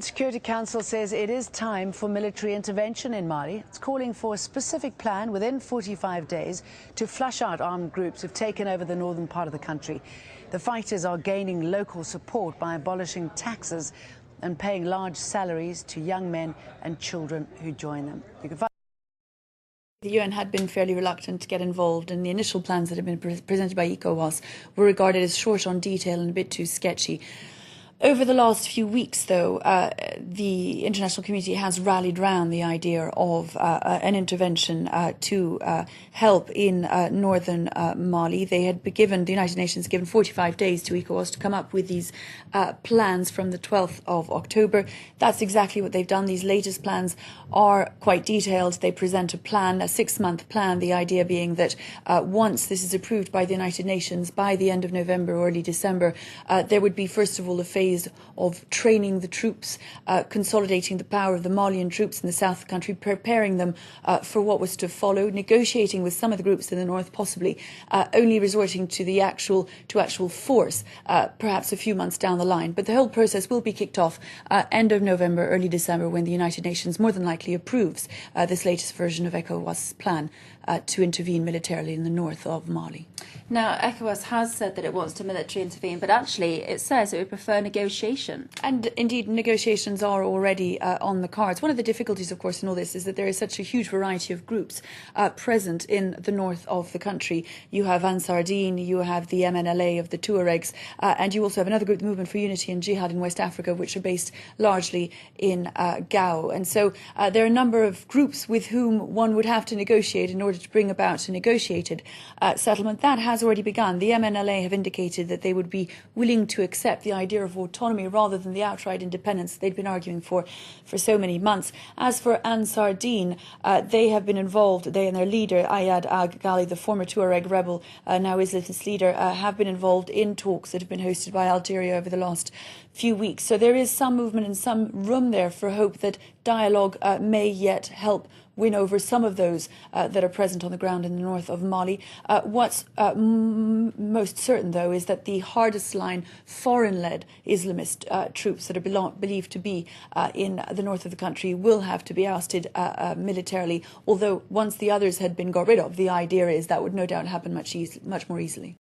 Security Council says it is time for military intervention in Mali. It's calling for a specific plan within 45 days to flush out armed groups who've taken over the northern part of the country. The fighters are gaining local support by abolishing taxes and paying large salaries to young men and children who join them. The UN had been fairly reluctant to get involved, and the initial plans that had been presented by ECOWAS were regarded as short on detail and a bit too sketchy. Over the last few weeks, though, the international community has rallied round the idea of an intervention to help in northern Mali. They had the United Nations given 45 days to ECOWAS to come up with these plans from the 12th of October. That's exactly what they've done. These latest plans are quite detailed. They present a plan, a 6-month plan, the idea being that once this is approved by the United Nations by the end of November or early December, there would be, first of all, a phase of training the troops, consolidating the power of the Malian troops in the south of the country, preparing them for what was to follow, negotiating with some of the groups in the north, possibly only resorting to actual force, perhaps a few months down the line. But the whole process will be kicked off end of November, early December, when the United Nations more than likely approves this latest version of ECOWAS' plan to intervene militarily in the north of Mali. Now, ECOWAS has said that it wants to military intervene, but actually it says it would prefer negotiation. And indeed, negotiations are already on the cards. One of the difficulties, of course, in all this is that there is such a huge variety of groups present in the north of the country. You have Ansar Dine, you have the MNLA of the Tuaregs, and you also have another group, the Movement for Unity and Jihad in West Africa, which are based largely in Gao. And so there are a number of groups with whom one would have to negotiate in order to bring about a negotiated settlement. That has already begun. The MNLA have indicated that they would be willing to accept the idea of autonomy rather than the outright independence they'd been arguing for so many months. As for Ansar Dine, they have been involved, they and their leader, Ayad Ghali, the former Tuareg rebel, now Islamist leader, have been involved in talks that have been hosted by Algeria over the last few weeks. So there is some movement and some room there for hope that dialogue may yet help win over some of those that are present on the ground in the north of Mali. What's most certain, though, is that the hardest line foreign-led Islamist troops that are believed to be in the north of the country will have to be ousted militarily, although once the others had been got rid of, the idea is that would no doubt happen much more easily.